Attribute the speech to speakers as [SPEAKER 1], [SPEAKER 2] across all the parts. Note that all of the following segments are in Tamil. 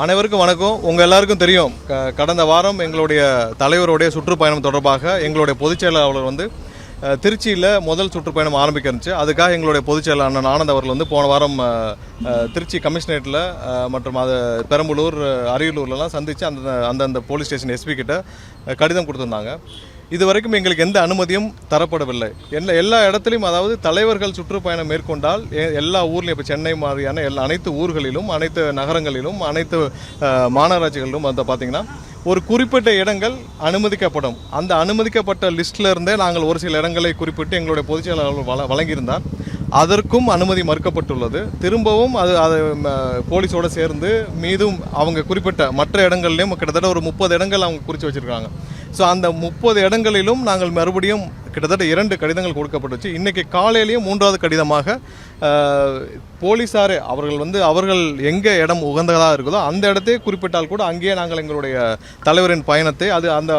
[SPEAKER 1] அனைவருக்கும் வணக்கம். உங்கள் எல்லாருக்கும் தெரியும், கடந்த வாரம் எங்களுடைய தலைவருடைய சுற்றுப்பயணம் தொடர்பாக எங்களுடைய பொதுச் செயலாளர் வந்து திருச்சியில் முதல் சுற்றுப்பயணம் ஆரம்பிக்க இருந்துச்சு. அதுக்காக எங்களுடைய பொதுச் செயலாளர் அண்ணன் ஆனந்த் அவர்கள் வந்து போன வாரம் திருச்சி கமிஷனரேட்டில் மற்றும் அது பெரம்பலூர் அரியலூர்லாம் சந்தித்து அந்தந்த போலீஸ் ஸ்டேஷன் எஸ்பி கிட்ட கடிதம் கொடுத்துருந்தாங்க. இது வரைக்கும் எங்களுக்கு எந்த அனுமதியும் தரப்படவில்லை. எல்லா இடத்துலையும், அதாவது தலைவர்கள் சுற்றுப்பயணம் மேற்கொண்டால் எல்லா ஊர்லேயும், இப்போ சென்னை மாதிரியான அனைத்து ஊர்களிலும், அனைத்து நகரங்களிலும், அனைத்து மாநகராட்சிகளிலும் வந்து பார்த்திங்கன்னா ஒரு குறிப்பிட்ட இடங்கள் அனுமதிக்கப்படும். அந்த அனுமதிக்கப்பட்ட லிஸ்டில் இருந்தே நாங்கள் ஒரு சில இடங்களை குறிப்பிட்டு எங்களுடைய பொதுச் செயலாளர் வழங்கியிருந்தால் அதற்கும் அனுமதி மறுக்கப்பட்டுள்ளது. திரும்பவும் அது போலீஸோடு சேர்ந்து மீதும் அவங்க குறிப்பிட்ட மற்ற இடங்கள்லையும் கிட்டத்தட்ட ஒரு 30 இடங்கள் அவங்க குறித்து வச்சுருக்காங்க. ஸோ அந்த 30 இடங்களிலும் நாங்கள் மறுபடியும் கிட்டத்தட்ட 2 கடிதங்கள் கொடுக்கப்பட்டுச்சு. இன்றைக்கி காலையிலேயும் 3வது கடிதமாக போலீஸாரே அவர்கள் எங்கே இடம் உகந்ததாக இருக்குதோ அந்த இடத்தையே குறிப்பிட்டால் கூட அங்கேயே நாங்கள் எங்களுடைய தலைவரின் பயணத்தை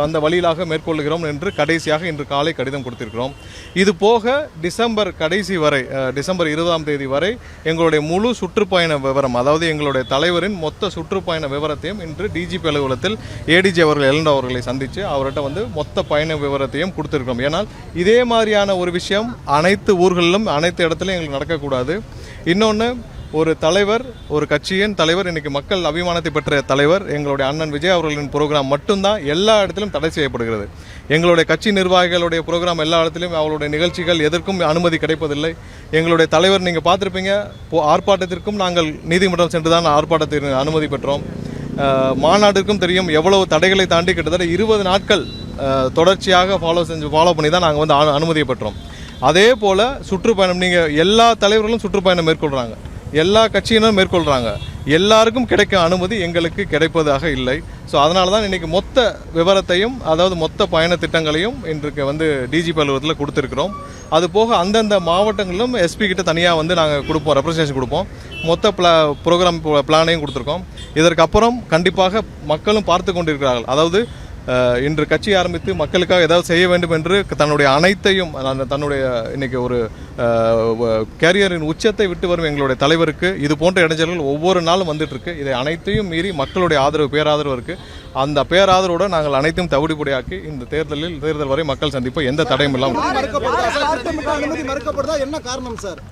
[SPEAKER 1] அந்த வழியிலாக மேற்கொள்கிறோம் என்று கடைசியாக இன்று காலை கடிதம் கொடுத்திருக்கிறோம். இது போக டிசம்பர் கடைசி வரை, டிசம்பர் 20ஆம் தேதி வரை எங்களுடைய முழு சுற்றுப்பயண விவரம், அதாவது எங்களுடைய தலைவரின் மொத்த சுற்றுப்பயண விவரத்தையும் இன்று டிஜிபி அலுவலகத்தில் ஏடிஜி அவர்கள் எல்என்டோ அவர்களை சந்தித்து அவர்கிட்ட வந்து மொத்த பயண விவரத்தையும் கொடுத்திருக்கிறோம். ஏன்னால் இதே மாதிரியான ஒரு விஷயம் அனைத்து ஊர்களிலும் அனைத்து இடத்துலையும் எங்களுக்கு நடக்கக்கூடாது. இன்னொன்று, ஒரு தலைவர், ஒரு கட்சியின் தலைவர், இன்னைக்கு மக்கள் அபிமானத்தை பெற்ற தலைவர் எங்களுடைய அண்ணன் விஜய் அவர்களின் ப்ரோக்ராம் மட்டும்தான் எல்லா இடத்திலும் தடை செய்யப்படுகிறது. எங்களுடைய கட்சி நிர்வாகிகளுடைய ப்ரோக்ராம் எல்லா இடத்திலும், அவங்களுடைய நிகழ்ச்சிகள் எதற்கும் அனுமதி கிடைப்பதில்லை. எங்களுடைய தலைவர் நீங்கள் பார்த்துருப்பீங்க, ஆர்ப்பாட்டத்திற்கும் நாங்கள் நீதிமன்றம் சென்று தான் ஆர்ப்பாட்டத்திற்கு அனுமதி பெற்றோம். மாநாட்டிற்கும் தெரியும், எவ்வளவு தடைகளை தாண்டி கிட்டத்தட்ட 20 நாட்கள் தொடர்ச்சியாக ஃபாலோ பண்ணி தான் நாங்கள் வந்து அனுமதியை பெற்றோம். அதே போல் சுற்றுப்பயணம், நீங்கள் எல்லா தலைவர்களும் சுற்றுப்பயணம் மேற்கொள்கிறாங்க, எல்லா கட்சியினரும் மேற்கொள்கிறாங்க, எல்லாருக்கும் கிடைக்கும் அனுமதி எங்களுக்கு கிடைப்பதாக இல்லை. ஸோ அதனால தான் இன்றைக்கி மொத்த விவரத்தையும், அதாவது மொத்த பயண திட்டங்களையும் இன்றைக்கு வந்து டிஜிபி அலுவலகத்தில் கொடுத்துருக்குறோம். அது போக அந்தந்த மாவட்டங்களிலும் எஸ்பி கிட்ட தனியாக வந்து நாங்கள் கொடுப்போம், ரெப்ரசன்டேஷன் கொடுப்போம். மொத்த ப்ரோக்ராம் பிளானையும் கொடுத்துருக்கோம். இதற்கப்புறம் கண்டிப்பாக மக்களும் பார்த்து கொண்டிருக்கிறார்கள். அதாவது இன்று கட்சி ஆரம்பித்து மக்களுக்காக ஏதாவது செய்ய வேண்டும் என்று தன்னுடைய அனைத்தையும், தன்னுடைய இன்னைக்கு ஒரு கேரியரின் உச்சத்தை விட்டு வரும் எங்களுடைய தலைவருக்கு இது போன்ற இடைஞ்சல்கள் ஒவ்வொரு நாளும் வந்துட்டு இருக்கு. இதை அனைத்தையும் மீறி மக்களுடைய ஆதரவு, பேராதரவு இருக்கு. அந்த பேராதரவோடு நாங்கள் அனைத்தையும் தவிடுபடியாக்கி இந்த தேர்தல் வரை மக்கள் சந்திப்போம், எந்த தடையும் இல்லாமல்.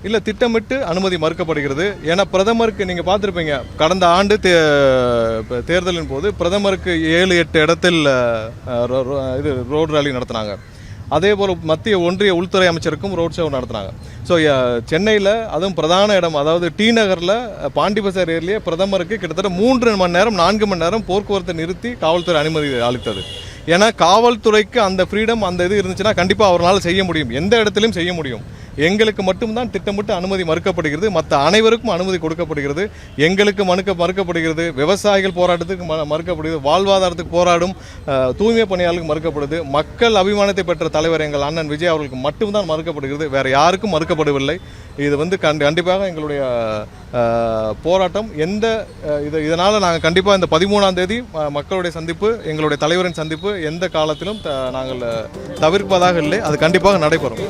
[SPEAKER 1] இல்ல, திட்டமிட்டு அனுமதி மறுக்கப்படுகிறது. ஏன்னா பிரதமருக்கு நீங்க பார்த்திருப்பீங்க, கடந்த ஆண்டு தேர்தலின் போது பிரதமருக்கு 7-8 இடத்தில் இது ரோடு ராலி நடத்தினாங்க. அதே போல் மத்திய ஒன்றிய உள்துறை அமைச்சருக்கும் ரோட் ஷோ நடத்தினாங்க. ஸோ சென்னையில், அதுவும் பிரதான இடம், அதாவது டி நகரில் பாண்டி பசார் ஏரியிலேயே பிரதமருக்கு கிட்டத்தட்ட 3 மணி நேரம் 4 மணி நேரம் போக்குவரத்தை நிறுத்தி காவல்துறை அனுமதி அளித்தது. ஏன்னா காவல்துறைக்கு அந்த ஃப்ரீடம், அந்த இது இருந்துச்சுன்னா கண்டிப்பாக அவரால் செய்ய முடியும், எந்த இடத்துலையும் செய்ய முடியும். எங்களுக்கு மட்டும்தான் திட்டமிட்டு அனுமதி மறுக்கப்படுகிறது, மற்ற அனைவருக்கும் அனுமதி கொடுக்கப்படுகிறது. எங்களுக்கு மறுக்கப்படுகிறது, விவசாயிகள் போராட்டத்துக்கு மறுக்கப்படுகிறது, வாழ்வாதாரத்துக்கு போராடும் தூய்மை பணியாளர்களுக்கு மறுக்கப்படுது. மக்கள் அபிமானத்தை பெற்ற தலைவர் எங்கள் அண்ணன் விஜய் அவர்களுக்கு மட்டும்தான் மறுக்கப்படுகிறது, வேற யாருக்கும் மறுக்கப்படவில்லை. இது வந்து கண்டிப்பாக எங்களுடைய போராட்டம் இதனால் நாங்கள் கண்டிப்பாக இந்த 13ஆம் தேதி மக்களுடைய சந்திப்பு, எங்களுடைய தலைவரின் சந்திப்பு எந்த காலத்திலும் நாங்கள் தவிர்ப்பதாக இல்லை, அது கண்டிப்பாக நடைபெறும்.